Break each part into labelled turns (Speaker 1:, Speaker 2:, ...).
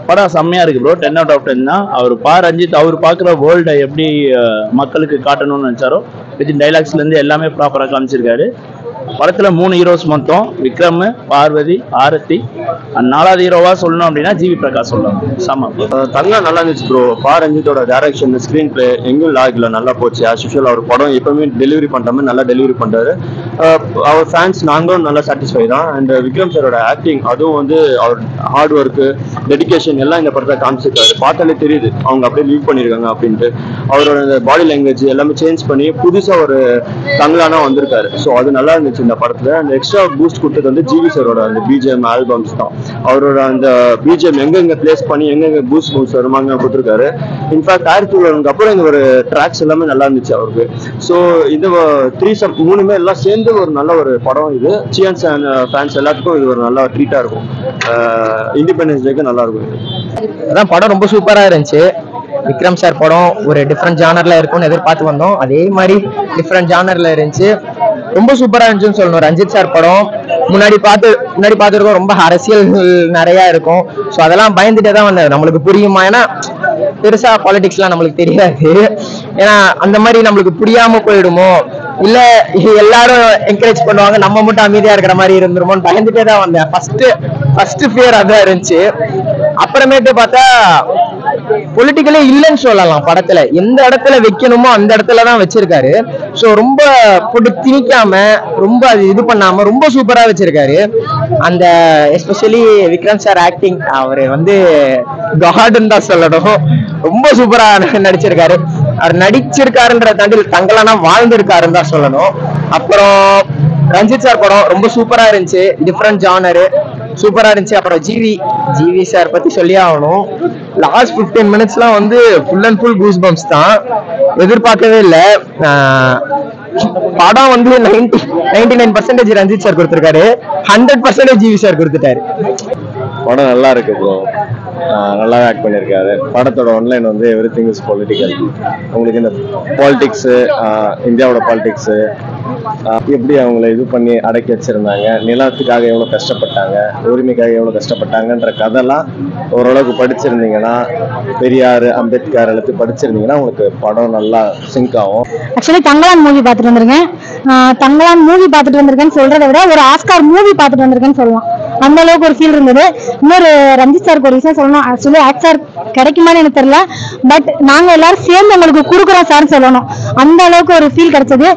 Speaker 1: படம் செம்மையா இருக்கு ப்ரோ. 10 out of 10 தான். அவர் ரஞ்சித் அவர் பார்க்குற வேர்ல்டை எப்படி மக்களுக்கு காட்டணும்னு நினைச்சாரோ வித்தின் டைலாக்ஸ்ல இருந்து எல்லாமே ப்ராப்பரா காமிச்சிருக்காரு. படத்துல 3 ஹீரோஸ் மொத்தம், விக்ரம், பார்வதி, ஆரத்தி. 4வது ஹீரோவா சொல்லணும் அப்படின்னா ஜிவி பிரகாஷ் சொல்லலாம். செம்ம
Speaker 2: தங்கா நல்லா இருந்துச்சு ப்ரோ. ரஞ்சித்தோட டைரக்ஷன், ஸ்கிரீன் பிளே எங்கேயும் லாக்ல நல்லா போச்சு. ஆஸ் யூஷுவல் அவர் படம் எப்பவுமே டெலிவரி பண்ற மாதிரி நல்லா டெலிவரி பண்றாரு. அவர் ஃபேன்ஸ் நாங்களும் நல்லா சாட்டிஸ்ஃபை தான். அண்ட் விக்ரம் சாரோட ஆக்டிங், அதுவும் வந்து அவர் ஹார்ட் ஒர்க்கு, டெடிகேஷன் எல்லாம் இந்த படத்தை காமிச்சிருக்காரு. பார்த்தாலே தெரியுது அவங்க அப்படியே லீவ் பண்ணியிருக்காங்க அப்படின்ட்டு. அவரோட பாடி லாங்குவேஜ் எல்லாமே சேஞ்ச் பண்ணி புதுசா ஒரு தங்கலானா வந்திருக்காரு. ஸோ அது நல்லா இருந்துச்சு இந்த படத்துல. அந்த எக்ஸ்ட்ரா பூஸ்ட் கொடுத்தது வந்து ஜிவி சாரோட அந்த பிஜிஎம் ஆல்பம்ஸ் தான். அவரோட அந்த பிஜிஎம் எங்கெங்க பிளேஸ் பண்ணி எங்கெங்க பூஸ்ட் வருமாங்க கொடுத்துருக்காரு. இன்ஃபேக்ட் ஆயிரத்தி அப்புறம் இந்த ஒரு ட்ராக்ஸ் எல்லாமே நல்லா இருந்துச்சு அவருக்கு. ஸோ இந்த 3 எல்லாம் சேர்ந்து ஒரு நல்ல ஒரு படம் இது. சியான்ஸ் ஃபேன்ஸ் எல்லாத்துக்கும் இது ஒரு நல்ல ட்ரீட்டா இருக்கும். இண்டிபெண்டன்ஸ் டேக்கு நல்லா இருக்கும்.
Speaker 3: அதான் படம் ரொம்ப சூப்பரா இருந்துச்சு. விக்ரம் சார் படம் ஒரு டிஃப்ரெண்ட் ஜானர்ல இருக்கும்னு எதிர்பார்த்து வந்தோம். அதே மாதிரி டிஃப்ரெண்ட் ஜானர்ல இருந்துச்சு. ரொம்ப சூப்பரா இருந்துச்சுன்னு சொல்லணும். ரஞ்சித் சார் படம் முன்னாடி பார்த்துருக்கோம். ரொம்ப அரசியல் நிறைய இருக்கும். ஸோ அதெல்லாம் பயந்துட்டே தான் வந்தது. நம்மளுக்கு புரியுமா? ஏன்னா பெருசா பாலிடிக்ஸ்லாம் நம்மளுக்கு தெரியாது. ஏன்னா அந்த மாதிரி நம்மளுக்கு புரியாம போயிடுமோ, இல்ல எல்லாரும் என்கரேஜ் பண்ணுவாங்க, நம்ம மட்டும் அமைதியா இருக்கிற மாதிரி இருந்துருமோன்னு பயந்துட்டே தான் வந்தேன். ஃபர்ஸ்ட் ஃபியர் அதான் இருந்துச்சு. அப்புறமேட்டு பார்த்தா பொலிட்டிக்கலே இல்லைன்னு சொல்லலாம். படத்துல எந்த இடத்துல வைக்கணுமோ அந்த இடத்துலதான் வச்சிருக்காரு. ஸோ ரொம்ப போட்டு திணிக்காம, ரொம்ப அது இது பண்ணாம ரொம்ப சூப்பரா வச்சிருக்காரு. அந்த எஸ்பெஷலி விக்ரம் சார் ஆக்டிங், அவரு வந்து காடுன்னு தான் சொல்லணும். ரொம்ப சூப்பரா நடிச்சிருக்காரு. அவர் நடிச்சிருக்காருன்ற தாண்டி தங்கலானா வாழ்ந்திருக்காருன்னு தான் சொல்லணும். அப்புறம் ரஞ்சித் சார் படம் ரொம்ப சூப்பரா இருந்துச்சு. டிஃப்ரெண்ட் ஜானரு சூப்பரா இருந்துச்சு. அப்புறம் ஜிவி சார் பத்தி சொல்லி ஆகணும். லாஸ்ட் 15 மினிட்ஸ்லாம் வந்து full and full goose bumps தான். எதிர்பார்க்கவே இல்லை. படம் வந்து 99% ரஞ்சித் சார் கொடுத்திருக்காரு, 100% ஜிவி சார் கொடுத்துட்டாரு.
Speaker 2: படம் நல்லா இருக்கு ப்ரோ. நல்லா ஆக்ட் பண்ணியிருக்காரு. படத்தோட ஒன்லைன் வந்து எவ்ரிதிங் இஸ் பொலிட்டிக்கல். உங்களுக்கு இந்த பாலிடிக்ஸு, இந்தியாவோட பாலிடிக்ஸு எப்படி அவங்கள இது பண்ணி அடக்கி வச்சிருந்தாங்க, நிலத்துக்காக எவ்வளோ கஷ்டப்பட்டாங்க, உரிமைக்காக எவ்வளோ கஷ்டப்பட்டாங்கன்ற கதைலாம் ஓரளவுக்கு படிச்சிருந்தீங்கன்னா, பெரியார், அம்பேத்கர் எல்லாத்தையும் படிச்சிருந்தீங்கன்னா உங்களுக்கு படம் நல்லா சிங்க் ஆகும்.
Speaker 4: ஆக்சுவலி தங்கலான் மூவி பார்த்துட்டு வந்திருக்கேன். தங்கலான் மூவி பார்த்துட்டு வந்திருக்கேன்னு சொல்றதை விட ஒரு ஆஸ்கார் மூவி பார்த்துட்டு வந்திருக்கேன்னு சொல்லலாம். அந்த அளவுக்கு ஒரு ஃபீல் இருந்தது. இன்னொரு ரஞ்சித் சாருக்கு ஒரு விஷயம் சொல்லணும். ஆக்சுவலி ஆக்டர் கிடைக்குமான்னு எனக்கு தெரியல, பட் நாங்க எல்லாரும் சேர்ந்து உங்களுக்கு கொடுக்குறோம் சார்னு சொல்லணும். அந்த அளவுக்கு ஒரு ஃபீல் கிடைச்சது.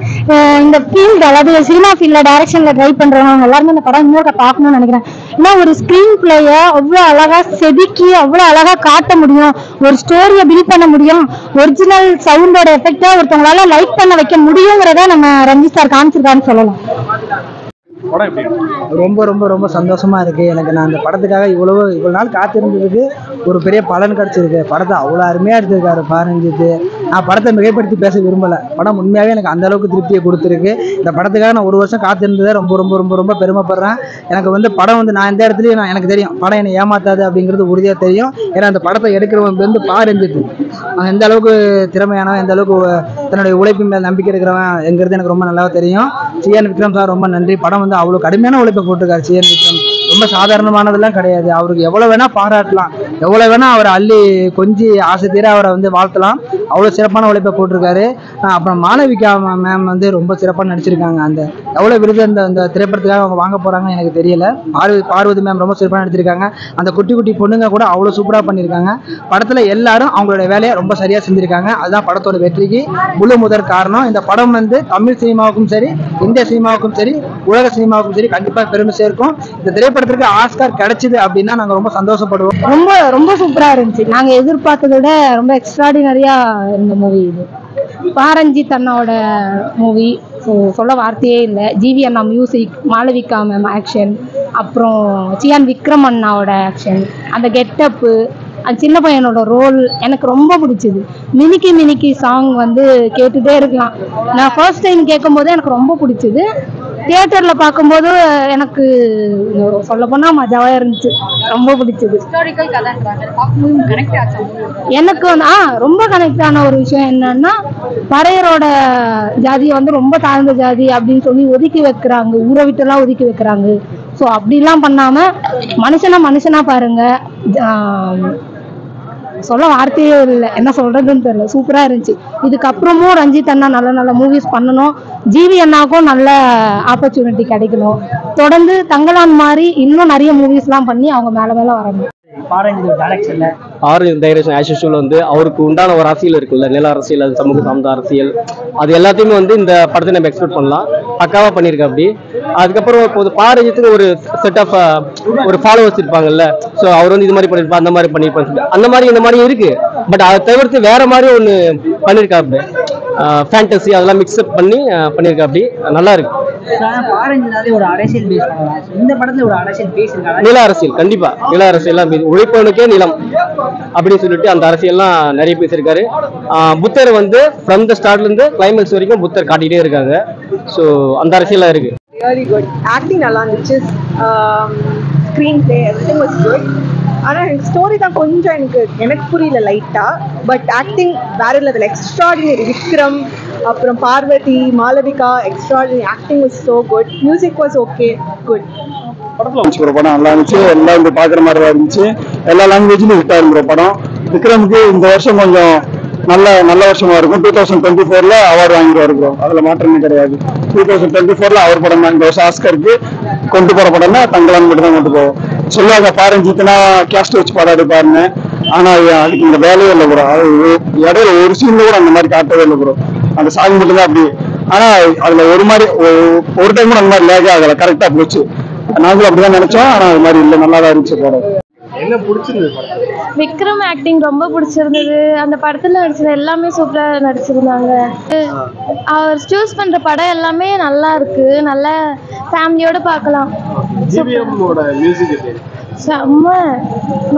Speaker 4: இந்த ஃபீல்டு, அதாவது சினிமா ஃபீல்ட்ல டைரக்ஷன்ல ட்ரை பண்றவங்க எல்லாருமே இந்த படம் இன்னொரு பார்க்கணும்னு நினைக்கிறேன். ஏன்னா ஒரு ஸ்கிரீன் பிளேய அவ்வளவு அழகா செதுக்கி அவ்வளவு அழகா காட்ட முடியும், ஒரு ஸ்டோரியை பில்ட் பண்ண முடியும், ஒரிஜினல் சவுண்டோட எஃபெக்டா ஒருத்தவங்களால லைக் பண்ண வைக்க முடியுங்கிறத நம்ம ரஞ்சித் சார் காமிச்சிருக்காருன்னு சொல்லலாம்.
Speaker 5: ரொம்ப ரொம்ப ரொம்ப சந்தோஷமா இருக்கு எனக்கு. நான் அந்த படத்துக்காக இவ்வளவு நாள் காத்திருந்ததுக்கு ஒரு பெரிய பலன் கிடைச்சிருக்கு. படத்தை அவ்வளோ அருமையா எடுத்திருக்காரு ரஞ்சித். நான் படத்தை மிகைப்படுத்தி பேச விரும்பல. படம் உண்மையாவே எனக்கு அந்த அளவுக்கு திருப்தியை கொடுத்துருக்கு. இந்த படத்துக்காக நான் 1 வருஷம் காத்திருந்ததை ரொம்ப ரொம்ப ரொம்ப ரொம்ப பெருமைப்படுறேன். எனக்கு வந்து படம் வந்து நான் எந்த இடத்துலையும் எனக்கு தெரியும் படம் என்னை ஏமாத்தாது அப்படிங்கிறது உறுதியாக தெரியும். ஏன்னா அந்த படத்தை எடுக்கிறவன் வந்து ரஞ்சித் அவன் எந்த அளவுக்கு திறமையானவன், எந்த அளவுக்கு தன்னுடைய உழைப்பின் மேல் நம்பிக்கை இருக்கிறவன் எங்கிறது எனக்கு ரொம்ப நல்லாவே தெரியும். சிஎன் விக்ரம் சார் ரொம்ப நன்றி. படம் வந்து அவ்வளோ கடுமையான உழைப்பை போட்டிருக்காரு சிஎன் விக்ரம். ரொம்ப சாதாரணமானதெல்லாம் கிடையாது. அவருக்கு எவ்வளோ வேணா பாராட்டலாம், எவ்வளோ வேணா அவரை அள்ளி கொஞ்சி ஆசை தீர அவரை வந்து வாழ்த்தலாம். அவ்வளோ சிறப்பான உழைப்பை போட்டிருக்காரு. அப்புறம் மாளவிகா மேம் வந்து ரொம்ப சிறப்பாக நடிச்சிருக்காங்க. அந்த எவ்வளோ விருது அந்த திரைப்படத்துக்காக அவங்க வாங்க போகிறாங்கன்னு எனக்கு தெரியல. பார்வதி மேம் ரொம்ப சிறப்பாக நடிச்சிருக்காங்க. அந்த குட்டி குட்டி பொண்ணுங்க கூட அவ்வளோ சூப்பராக பண்ணியிருக்காங்க. படத்தில் எல்லாரும் அவங்களோட வேலையை ரொம்ப சரியாக செஞ்சுருக்காங்க. அதுதான் படத்தோட வெற்றிக்கு முழு முதற் காரணம். இந்த படம் வந்து தமிழ் சினிமாவுக்கும் சரி, இந்திய சினிமாவுக்கும் சரி, உலக சினிமாவுக்கும் சரி கண்டிப்பாக பெருமை சேர்க்கும். இந்த திரைப்படத்திற்கு ஆஸ்கார் கிடைச்சது அப்படின்னா நாங்கள் ரொம்ப சந்தோஷப்படுவோம்.
Speaker 4: ரொம்ப ரொம்ப சூப்பரா இருந்துச்சு. நாங்க எதிர்பார்த்ததை விட ரொம்ப எக்ஸ்ட்ராடினரியா இருந்த மூவி இது. ரஞ்சித் அண்ணாவோட மூவி, சொல்ல வார்த்தையே இல்லை. ஜிவி அண்ணா மியூசிக், மாளவிகா மேம் ஆக்ஷன், அப்புறம் சியான் விக்ரம் அண்ணாவோட ஆக்ஷன், அந்த கெட்டப்பு, அந்த சின்ன பையனோட ரோல் எனக்கு ரொம்ப பிடிச்சது. மினிக்கி சாங் வந்து கேட்டுட்டே இருக்கலாம். நான் ஃபர்ஸ்ட் டைம் கேட்கும் போது எனக்கு ரொம்ப பிடிச்சது. தியேட்டர்ல பார்க்கும்போது எனக்கு சொல்ல போனா மஜாவா இருந்துச்சு, ரொம்ப பிடிச்சது. எனக்கு ரொம்ப கனெக்ட் ஆன ஒரு விஷயம் என்னன்னா, பறையரோட ஜாதியை வந்து ரொம்ப தாழ்ந்த ஜாதி அப்படின்னு சொல்லி ஒதுக்கி வைக்கிறாங்க, ஊரை விட்டு எல்லாம் ஒதுக்கி வைக்கிறாங்க. ஸோ அப்படிலாம் பண்ணாம மனுஷனா பாருங்க. சொல்ல வார்த்தையே இல்லை, என்ன சொல்றதுன்னு தெரியல. சூப்பரா இருந்துச்சு. இதுக்கப்புறமும் ரஞ்சித் அண்ணா நல்ல நல்ல மூவிஸ் பண்ணணும், ஜிவி அண்ணாவுக்கும் நல்ல ஆப்பர்ச்சுனிட்டி கிடைக்கணும். தொடர்ந்து தங்கலான் மாதிரி இன்னும் நிறைய மூவிஸ் எல்லாம் பண்ணி அவங்க மேல மேல வரணும்.
Speaker 3: டைரக்ஷன் ஆஸ் யூசுவல் வந்து அவருக்கு உண்டான ஒரு அரசியல் இருக்குல்ல, நில அரசியல், அது சமூக சார்ந்த அரசியல், அது எல்லாத்தையுமே வந்து இந்த படத்தை நம்ம எக்ஸ்பெக்ட் பண்ணலாம். பக்காவா பண்ணியிருக்க அப்படி. அதுக்கப்புறம் இப்போ பாரஞ்சித்துக்கு ஒரு செட் ஆஃப் ஒரு ஃபாலோவர்ஸ் இருப்பாங்கல்ல, ஸோ அவர் வந்து இது மாதிரி பண்ணியிருப்பா, அந்த மாதிரி பண்ணியிருப்பாங்க, அந்த மாதிரி இந்த மாதிரி இருக்கு. பட் அதை தவிர்த்து வேற மாதிரி ஒன்று பண்ணியிருக்காப்பு, ஃபேண்டசி அதெல்லாம் மிக்ஸ்அப் பண்ணி பண்ணியிருக்கா. அப்படி நல்லா இருக்கு.
Speaker 5: ஒரு அரசியல் பேஸ் பண்ணலாம். இந்த படத்துல ஒரு அரசியல் பேஸ் இருக்கா?
Speaker 3: நில அரசியல், கண்டிப்பா நில அரசியல்லாம் உழைப்பவனுக்கே நிலம் அப்படின்னு சொல்லிட்டு அந்த அரசியல்லாம் நிறைய பேசியிருக்காரு. புத்தர் வந்து ஃப்ரம் த ஸ்டார்ட்ல இருந்து கிளைமேக்ஸ் வரைக்கும் புத்தர் காட்டிட்டே இருக்காங்க. ஸோ அந்த அரசியல்லாம் இருக்கு.
Speaker 6: Really good. Acting நல்லா இருந்துச்சு, screenplay everything was good. ஆனால் எனக்கு ஸ்டோரி தான் கொஞ்சம் எனக்கு புரியல லைட்டாக. பட் ஆக்டிங் வேற லெவல், எக்ஸ்ட்ராடினரி. விக்ரம், அப்புறம் Parvathy, Malavika, extraordinary. Acting was so good. Music was okay, good.
Speaker 7: படம் நல்லா இருந்துச்சு, எல்லாம் வந்து பார்க்குற மாதிரி தான் இருந்துச்சு. எல்லா லாங்குவேஜ்லையும் ஹிட் ஆயிருந்த படம். விக்ரமுக்கு இந்த வருஷம் கொஞ்சம் நல்ல வருஷமா இருக்கும். 2024 அவார்டு வாங்கிடுவாரு ப்ரோ, அதுல மாற்றமே கிடையாது. 2024 அவர் படம் தான் இந்த வருஷம் ஆஸ்கருக்கு கொண்டு போற படம்னா தங்கலான் மட்டும் தான் கொண்டு போவோம். சொல்லுவாங்க பாரஞ்சித்னா கேஸ்ட் வச்சு படம் எடுப்பாருன்னு, ஆனா அதுக்கு இந்த வேலையே இல்லை ப்ரோ. அது இடையில ஒரு சீன்ல கூட அந்த மாதிரி காட்டவே இல்லை ப்ரோ. அந்த சாங் மட்டும் தான் அப்படி. ஆனா அதுல ஒரு டைம் கூட அந்த மாதிரி லேக் ஆகல, கரெக்டா போச்சு. நாங்களும் அப்படிதான் நினைச்சோம், ஆனா அது மாதிரி இல்லை, நல்லா தான் இருந்துச்சு படம்.
Speaker 2: என்ன பிடிச்சிருந்தது?
Speaker 4: விக்ரம் ஆக்டிங் ரொம்ப பிடிச்சிருந்தது. அந்த படத்துல நடிச்சது எல்லாமே சூப்பரா நடிச்சிருந்தாங்க. அவர் சூஸ் பண்ற படம் எல்லாமே நல்லா இருக்கு, நல்ல ஃபேமிலியோட பார்க்கலாம். செம்ம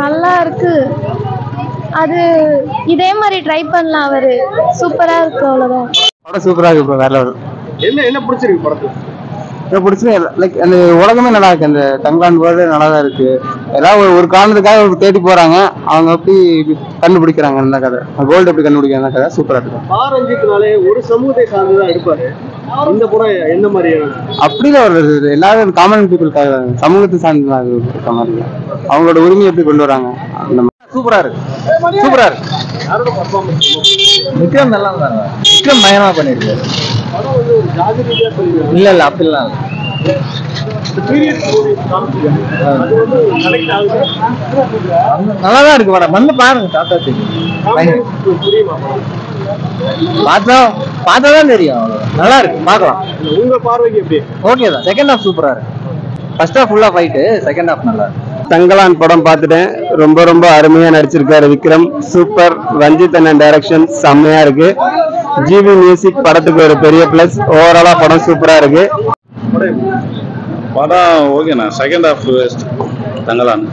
Speaker 4: நல்லா இருக்கு. அது இதே மாதிரி ட்ரை பண்ணலாம், அவரு சூப்பரா இருக்கு. அவ்வளவுதான்.
Speaker 3: படம் சூப்பரா இருக்கு ப்ரோ, வேற லெவல்.
Speaker 2: என்ன பிடிச்சிருக்கு படத்துல?
Speaker 3: லைக் அந்த உலகமே நல்லா இருக்கு, அந்த தங்கலான் வேர்ல்டு நல்லா தான் இருக்கு. ஏதாவது ஒரு காரணத்துக்காக தேடி போறாங்க, அவங்க எப்படி கண்டுபிடிக்கிறாங்க அந்த கதை, வேர்ல்டு எப்படி கண்டுபிடிக்கிறாங்க கதை சூப்பரா இருக்கு.
Speaker 2: பாரஞ்சித்னாலே ஒரு சமூகத்தை சார்ந்துதான் எடுப்பாரு. இந்த படம் என்ன மாதிரியான?
Speaker 3: அப்படிதான் வருது, எல்லாரும் காமன் பீப்புளுக்காக, சமூகத்தை சார்ந்துதான் இருக்க மாதிரி. அவங்களோட உரிமையை எப்படி கொண்டு வராங்க அந்த மாதிரி. சூப்பரா இருக்கு, சூப்பரா இருக்கு.
Speaker 2: யாரோட பர்ஃபார்மன்ஸ்?
Speaker 3: விக்ரம் நல்லா இருந்தாங்க, விக்ரம் பயணமா பண்ணிருக்காரு.
Speaker 2: படம் வந்து ஒரு ஜாதி ரீதியா சொல்லிருக்காங்க.
Speaker 3: இல்ல அப்படிலாம் நல்லாதான் இருக்கு படம், வந்து பாருங்க. தாத்தா பார்த்தாதான் தெரியும், நல்லா இருக்கு, பார்க்கலாம்.
Speaker 2: உங்க பார்வைக்கு எப்படி?
Speaker 3: ஓகே தான். செகண்ட் ஹாஃப் சூப்பரா இருக்கு. ஃபர்ஸ்ட் ஹாஃப் ஃபுல்லா ஃபைட்டு, செகண்ட் ஹாஃப் நல்லா இருக்கு.
Speaker 7: தங்கலான் படம் பார்த்துட்டேன், ரொம்ப அருமையா நடிச்சிருக்காரு விக்ரம், சூப்பர். ரஞ்சித் அண்ணன் டைரக்ஷன் செம்மையா இருக்கு. ஜிவி மியூசிக் படத்துக்கு ஒரு பெரிய பிளஸ். ஓவராலா படம் சூப்பரா இருக்கு.
Speaker 1: படம் ஓகேண்ணா. செகண்ட் ஹாஃப் தங்கலான்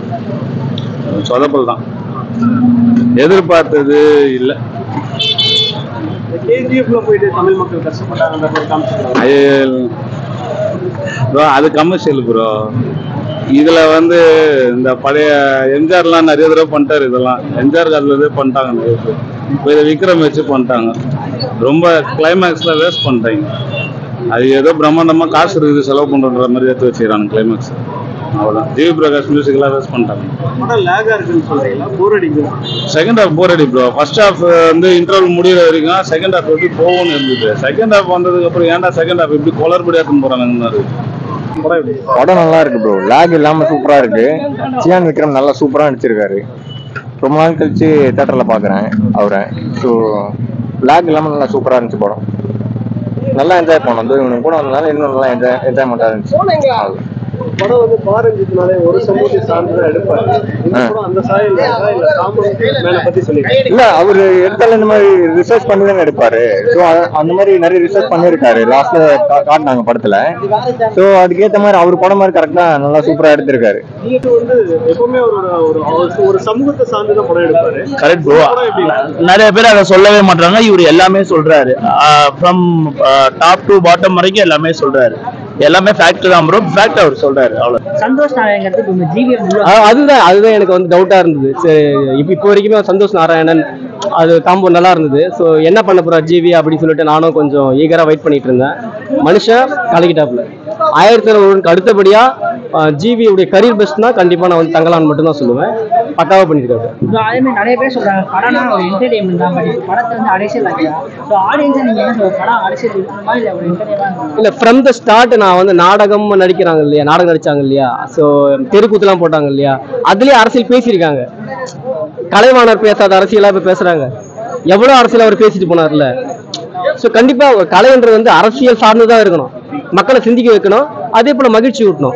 Speaker 1: சொதப்பல் தான், எதிர்பார்த்தது இல்லை.
Speaker 2: கேஜிஎஃப்ல போயிட்டு தமிழ் மக்கள் கஷ்டப்பட்டாங்க,
Speaker 1: அது கமர்ஷியல் ப்ரோ. இதுல வந்து இந்த பழைய எம்ஜிஆர்லாம் நிறைய தடவை பண்ணிட்டாரு. இதெல்லாம் எம்ஜிஆர் காலத்துல பண்ணிட்டாங்க நிறைய பேர். இப்போ இதை விக்ரம் வச்சு பண்ணிட்டாங்க. ரொம்ப கிளைமேக்ஸ்ல வேஸ்ட் பண்ணிட்டாங்க. அது ஏதோ பிரம்மாண்டமா காசு இருக்குது செலவு பண்ற மாதிரி எடுத்து வச்சுக்கிறாங்க கிளைமேக்ஸ். அவ்வளோதான். ஜிவி பிரகாஷ் மியூசிக்லாம் வேஸ்ட் பண்ணிட்டாங்க. செகண்ட் ஹாஃப் போர் அடி ப்ரோ. ஃபர்ஸ்ட் ஹாஃப் வந்து இன்டர்வல் முடிகிற வரைக்கும் செகண்ட் ஹாஃப் எப்படி போகும்னு இருந்தது. செகண்ட் ஹாஃப் வந்ததுக்கு அப்புறம் ஏன்டா செகண்ட் ஹாஃப் இப்படி கொலர்படியா எடுத்துன்னு போறாங்க.
Speaker 3: படம் நல்லா இருக்கு ப்ரோ, லேக் இல்லாம சூப்பரா இருக்கு. சியான் விக்ரம் நல்லா சூப்பரா நடிச்சிருக்காரு. ரொம்ப நாள் கழிச்சு தியேட்டர்ல பாக்குறேன் அவரை. ஸோ லேக் இல்லாம நல்லா சூப்பரா இருந்துச்சு படம். நல்லா என்ஜாய் பண்ணோம். இவனுக்கு கூட வந்ததுனால இன்னும் நல்லா என்ஜாய்மெண்டா இருந்துச்சு.
Speaker 2: படம் வந்து பாரஞ்சித்னாலே ஒரு சமூகத்தை சார்ந்துதான் எடுப்பாரு. அந்த சாயல் பத்தி சொல்லி
Speaker 3: இல்ல, அவரு எடுத்தால இந்த மாதிரி ரிசர்ச் பண்ணி தான் எடுப்பாரு. ஸோ அந்த மாதிரி நிறைய ரிசர்ச் பண்ணிருக்காரு. லாஸ்ட்ல காட்டினாங்க படத்துல. ஸோ அதுக்கேற்ற மாதிரி அவர் படம் மாதிரி கரெக்டா நல்லா சூப்பரா எடுத்திருக்காரு.
Speaker 2: வந்து எப்பவுமே ஒரு சமூகத்தை சார்ந்துதான் படம் எடுப்பாரு.
Speaker 1: Correct bro. நிறைய பேர் அதை சொல்லவே மாட்டாங்க. இவர் எல்லாமே சொல்றாரு, ஃப்ரம் டாப் டு பாட்டம் வரைக்கும் எல்லாமே சொல்றாரு. எல்லாமே ஃபேக்ட் தான் ப்ரோ. ஃபேக்ட் அவர் சொல்றாரு. அவ்வளவு.
Speaker 8: சந்தோஷ் நாராயணங்கிறது ஜிவிஎம்
Speaker 3: அதுதான் எனக்கு வந்து டவுட்டா இருந்தது. சரி, இப்போ வரைக்குமே சந்தோஷ் நாராயணன் அது காம்போ நல்லா இருந்தது. ஸோ என்ன பண்ண போறார் ஜிவி அப்படின்னு சொல்லிட்டு நானும் கொஞ்சம் ஈகரா வெயிட் பண்ணிட்டு இருந்தேன். மனுஷன் கலக்கிட்டாப்ல. 1001 அடுத்தபடியா ஜிவியுடைய கரியர் பெஸ்ட்னா கண்டிப்பா நான் வந்து தங்கலான் மட்டும் தான் சொல்லுவேன். பக்காவா பண்ணிருக்காரு.
Speaker 8: அதே மாதிரி நிறைய பேர் சொல்றாங்க படம்னா ஒரு என்டர்டைன்மெண்ட் தான், பட் படத்தை வந்து அரசியல் ஆக்கலாம். ஸோ ஆடியன்ஸை நீங்க என்ன சொல்ற, படம் அரசியல் இருக்கணுமா இல்லை ஒரு என்டர்டைன்மெண்ட்?
Speaker 3: இல்ல, ஃப்ரம் த ஸ்டார்ட் நான் வந்து நாடகம் நடிக்கிறாங்க இல்லையா, நாடகம் நடிச்சாங்க இல்லையா, ஸோ தெருக்கூத்துலாம் போட்டாங்க இல்லையா, அதுலயே அரசியல் பேசியிருக்காங்க. கலைவாணர் பேசாத அரசியலா இப்ப பேசுறாங்க. எவ்வளவு அரசியல் அவர் பேசிட்டு போனார்ல. ஸோ கண்டிப்பா ஒரு கலைன்றது வந்து அரசியல் சார்ந்துதான் இருக்கணும், மக்களை சிந்திக்க வைக்கணும், அதே போல மகிழ்ச்சி ஊட்டணும்,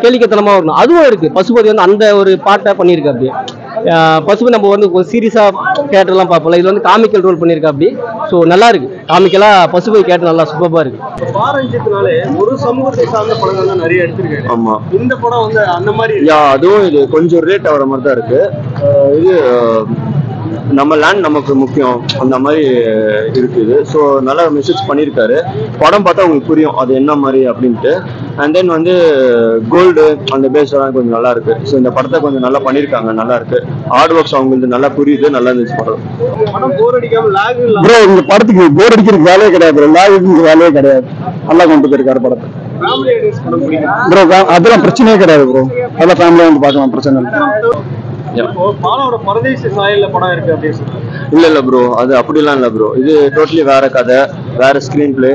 Speaker 3: கேளிக்கைத்தனமா இருக்கணும். அதுவும் இருக்கு. பசுபதி வந்து அந்த ஒரு பாட்டை பண்ணியிருக்கா. அப்படி பசுபதி நம்ம வந்து சீரியஸா கேரக்டர்லாம் பார்ப்போம்ல, இது வந்து காமிக்கல் ரோல் பண்ணியிருக்கா. அப்படி ஸோ நல்லா இருக்கு. காமிக்கலா பசுபதி கேரக்டர் நல்லா சூப்பரா இருக்கு.
Speaker 2: பாரஞ்சித்னாலே ஒரு சமூகத்தை சார்ந்த படங்கள் தான் நிறைய எடுத்திருக்காரு. ஆமா, இந்த படம் வந்து அந்த மாதிரி அதுவும் இது கொஞ்சம் ரிலேட் ஆகிற மாதிரி தான் இருக்கு. இது நம்ம லேண்ட் நமக்கு முக்கியம் அந்த மாதிரி இருக்குது. ஸோ நல்லா மெசேஜ் பண்ணியிருக்காரு. படம் பார்த்தா உங்களுக்கு புரியும் அது என்ன மாதிரி அப்படின்ட்டு. அண்ட் தென் வந்து கோல்டு அந்த பேஸ்லாம் கொஞ்சம் நல்லா இருக்கு. ஸோ இந்த படத்தை கொஞ்சம் நல்லா பண்ணியிருக்காங்க, நல்லா இருக்கு. ஹார்ட் ஒர்க்ஸ் அவங்களுக்கு நல்லா புரியுது, நல்லா இருந்துச்சு படம். படம் போர் அடிக்காம லாக் இல்ல ப்ரோ. இந்த படத்துக்கு போர் அடிக்கிறதுக்கு வேலையே கிடையாது, லாக் வேலையே கிடையாது. நல்லா கொண்டு போயிருக்காரு படத்தை. ப்ரோ அதெல்லாம் பிரச்சனையே கிடையாது ப்ரோ. நல்லா ஃபேமிலியா வந்து பார்க்கலாம், பிரச்சனை இல்லை. பாலாவோட பரதேசி சாயல்ல படம் இருக்கு அப்படின்னு சொல்றாங்க. இல்ல ப்ரோ, அது அப்படிலாம் இல்ல ப்ரோ. இது டோட்டலி வேற கதை, வேற ஸ்கிரீன் பிளே,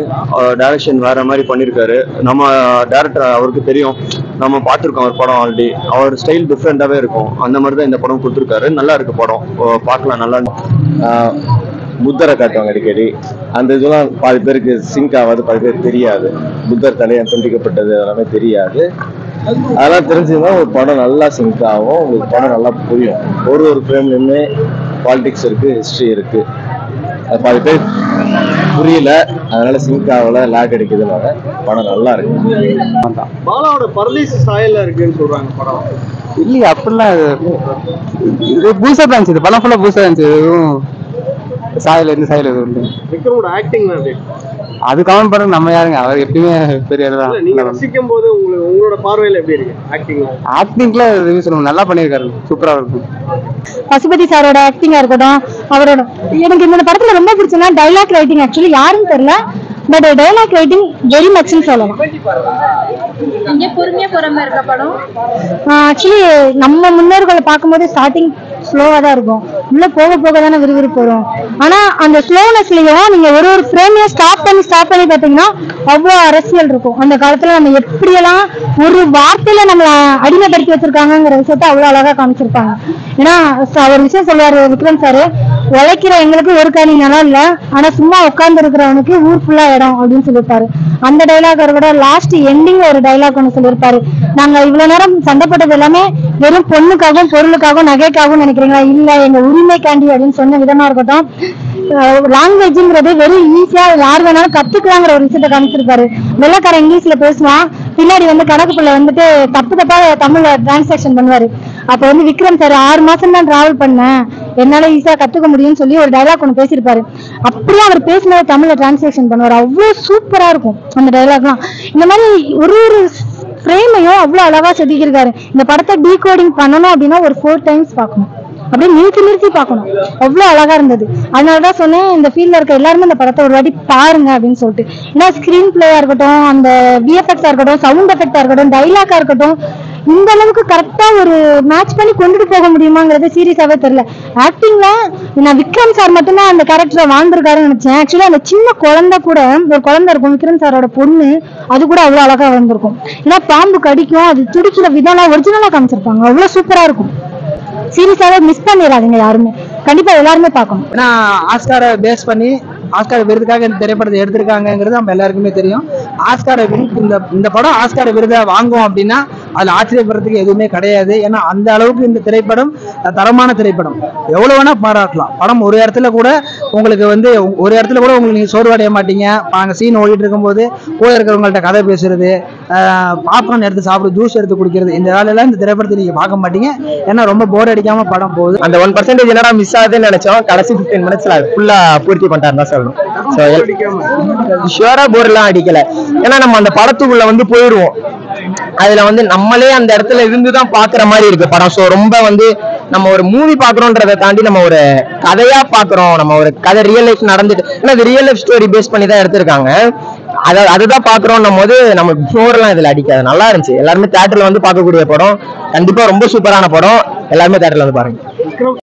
Speaker 2: டைரக்ஷன் வேற மாதிரி பண்ணிருக்காரு. நம்ம டைரக்டர் அவருக்கு தெரியும், நம்ம பார்த்துருக்கோம் அவர் படம் ஆல்ரெடி. அவர் ஸ்டைல் டிஃப்ரெண்டாவே இருக்கும். அந்த மாதிரி தான் இந்த படம் கொடுத்துருக்காரு. நல்லா இருக்கு படம், பார்க்கலாம். நல்லா புத்தரை காட்டுவாங்க அடிக்கடி. அந்த இதெல்லாம் பாதி பேருக்கு சிங்க் ஆகாது, பாதி பேருக்கு தெரியாது. புத்தர் தலையை துண்டிக்கப்பட்டது எல்லாமே தெரியாது. அதெல்லாம் தெரிஞ்சுன்னா ஒரு படம் நல்லா சிங்க் ஆகும், உங்களுக்கு படம் நல்லா புரியும். ஒரு ஃப்ரேம்லையுமே பாலிடிக்ஸ் இருக்கு, ஹிஸ்ட்ரி இருக்கு. அது பாதி பேர் புரியல, அதனால சிங்க் ஆகல, லேக் அடிக்குதுனால படம் நல்லா இருக்கு. பாலாவோட பரதேசி சாயல்ல இருக்குன்னு சொல்றாங்க படம்.
Speaker 3: இல்லையா, அப்படிலாம் இது பூசா தான் இருந்துச்சு. இது படம் ஃபுல்லா பூசா இருந்துச்சு. எதுவும் சாயல் எந்த சாயல் எதுவும் இல்லை.
Speaker 2: விக்ரமோட ஆக்டிங்
Speaker 3: அது கமெண்ட் பண்ண நம்ம யாருங்க, அவர் எப்பயுமே பெரிய தான்.
Speaker 2: நீங்க ரசிக்கும் போது உங்களோட பார்வையில எப்படி இருக்கு
Speaker 3: ஆக்டிங்ல ரிவ்யூ சொல்லுங்க. நல்லா பண்ணியிருக்காரு, சூப்பரா இருக்கும்.
Speaker 4: பசுபதி சாரோட ஆக்டிங்கா இருக்கட்டும், அவரோட எனக்கு இந்த படத்துல ரொம்ப பிடிச்சதுன்னா டைலாக் ரைட்டிங். ஆக்சுவலி யாருன்னு தெரியல, பட் டைலாக் ரைட்டிங் வெரி மச்னு சொல்லலாம்.
Speaker 9: இங்கே பொறுமையா போற மாதிரி இருக்க படம்.
Speaker 4: ஆக்சுவலி நம்ம முன்னோர்களை பார்க்கும்போது ஸ்டார்டிங் ஸ்லோவா தான் இருக்கும், உள்ள போக போக தானே விறுவிறுப்பு வரும். ஆனா அந்த ஸ்லோனஸ்லயும் நீங்க ஒரு ஃப்ரேமையும் ஸ்டாப் பண்ணி பாத்தீங்கன்னா அவ்வளவு அரசியல் இருக்கும். அந்த காலத்துல நம்ம எப்படியெல்லாம் ஒரு வார்த்தையில நம்ம அடிமைப்படுத்தி வச்சிருக்காங்கிற விஷயத்த அவ்வளவு அழகா காமிச்சிருப்பாங்க. ஏன்னா ஒரு விஷயம் சொல்லுவாரு விக்ரம் சாரு, உழைக்கிற எங்களுக்கு ஒரு காணி நிலம் இல்ல, ஆனா சும்மா உட்கார்ந்து இருக்கிறவனுக்கு ஊர் ஃபுல்லா இடம் அப்படின்னு சொல்லியிருப்பாரு. அந்த டைலாக் கூட லாஸ்ட் எண்டிங்ல ஒரு டைலாக் ஒண்ணு சொல்லியிருப்பாரு, நாங்க இவ்வளவு நேரம் சண்டைப்பட்டது எல்லாமே வெறும் பொண்ணுக்காகவும் பொருளுக்காகவும் நகைக்காகவும் நினைக்கிறீங்களா, இல்ல எங்க உரிமைக்காண்டி அப்படின்னு சொன்ன விதமா இருக்கட்டும். லாங்குவேஜ்ங்கிறது வெறும் ஈஸியா யார் வேணாலும் கத்துக்கலாங்கிற ஒரு விஷயத்த காமிச்சிருப்பாரு. வெள்ளக்காரன் இங்கிலீஷ்ல பேசுவான், பின்னாடி வந்து கணக்கு பிள்ளை வந்துட்டு தப்பா தமிழ்ல டிரான்சாக்சன் பண்ணுவாரு. அப்ப வந்து விக்ரம் சார் 6 மாசம் தான் டிராவல் பண்ணேன், என்னால ஈஸியா கத்துக்க முடியும்னு சொல்லி ஒரு டைலாக் ஒண்ணு பேசியிருப்பாரு. அப்படியே அவர் பேசினதை தமிழ்ல டிரான்ஸ்லேஷன் பண்ணுவாரு. அவ்வளவு சூப்பரா இருக்கும் அந்த டைலாக்லாம். இந்த மாதிரி ஒரு ஃப்ரேமையும் அவ்வளவு அழகா செதுக்கியிருக்காரு. இந்த படத்தை டீகோடிங் பண்ணணும் அப்படின்னா ஒரு 4 times பார்க்கணும், அப்படியே நிறுத்தி பார்க்கணும். அவ்வளவு அழகா இருந்தது. அதனாலதான் சொன்னேன், இந்த ஃபீல்ட்ல இருக்க எல்லாருமே இந்த படத்தை ஒரு வாட்டி பாருங்க அப்படின்னு சொல்லிட்டு. ஏன்னா ஸ்கிரீன் பிளேயா இருக்கட்டும், அந்த விஎஃப்எக்ஸா இருக்கட்டும், சவுண்ட் எஃபெக்டா இருக்கட்டும், டைலாக்கா இருக்கட்டும், இந்த அளவுக்கு கரெக்டா ஒரு மேட்ச் பண்ணி கொண்டுட்டு போக முடியுமாங்கிறது சீரியஸாவே தெரியல. ஆக்டிங்ல நான் விக்ரம் சார் மட்டும்தான் அந்த கேரக்டரை வாழ்ந்திருக்காருன்னு நினைச்சேன். ஆக்சுவலி அந்த சின்ன குழந்தை கூட, ஒரு குழந்தை இருக்கும் விக்ரம் சாரோட பொண்ணு, அது கூட அவ்வளவு அழகா வந்திருக்கும். ஏன்னா பாம்பு கடிக்கும், அது துடிக்கிற விதம்லாம் ஒரிஜினலா காமிச்சிருப்பாங்க, அவ்வளவு சூப்பரா இருக்கும். சீரியஸாவே மிஸ் பண்ணிடாதீங்க யாருமே, கண்டிப்பா எல்லாருமே பார்க்கணும்.
Speaker 5: ஏன்னா ஆஸ்காரை பேஸ் பண்ணி ஆஸ்கார் விருதுக்காக இந்த திரைப்படத்தை எடுத்திருக்காங்கிறது நம்ம எல்லாருக்குமே தெரியும். ஆஸ்காரை இந்த படம் ஆஸ்கார் விருதை வாங்கும் அப்படின்னா அதில் ஆச்சரியப்படுறதுக்கு எதுவுமே கிடையாது. ஏன்னா அந்த அளவுக்கு இந்த திரைப்படம் தரமான திரைப்படம். எவ்வளோ வேணால் பாராட்டலாம். படம் ஒரு இடத்துல கூட உங்களுக்கு வந்து ஒரு இடத்துல கூட உங்களுக்கு நீங்கள் சோர்வடைய மாட்டீங்க. அங்கே சீன் ஓடிட்டு இருக்கும்போது கூட இருக்கிறவங்கள்ட்ட கதை பேசுறது, பாப்கார்ன் எடுத்து சாப்பிடு, ஜூஸ் எடுத்து குடிக்கிறது, இந்த வேலையெல்லாம் இந்த திரைப்படத்தை நீங்கள் பார்க்க மாட்டீங்க. ஏன்னா ரொம்ப போர் அடிக்காம படம் போகுது.
Speaker 3: அந்த 1% என்னடா மிஸ் ஆகுதுன்னு நினைச்சோம், கடைசி 15 மினிட்ஸ்ல ஃபுல்லா பூர்த்தி பண்ணிட்டாருன்னு தான் சொல்லணும். ஷுவரா போர் எல்லாம் அடிக்கல. ஏன்னா நம்ம அந்த படத்துக்குள்ள வந்து போயிடுவோம். அதுல வந்து நம்மளே அந்த இடத்துல இருந்துதான் பாக்குற மாதிரி இருக்கு படம். ஸோ ரொம்ப வந்து நம்ம ஒரு மூவி பாக்குறோன்றதை தாண்டி நம்ம ஒரு கதையா பாக்குறோம். நம்ம ஒரு கதை ரியல் லைஃப் நடந்துட்டு, ஏன்னா இது ரியல் லைஃப் ஸ்டோரி பேஸ் பண்ணி தான் எடுத்திருக்காங்க. அதுதான் பாக்குறோம் போது நம்ம போர்லாம் இதுல அடிக்காது. நல்லா இருந்துச்சு. எல்லாருமே தியேட்டர்ல வந்து பார்க்கக்கூடிய படம். கண்டிப்பா ரொம்ப சூப்பரான படம். எல்லாருமே தியேட்டர்ல வந்து பாருங்க.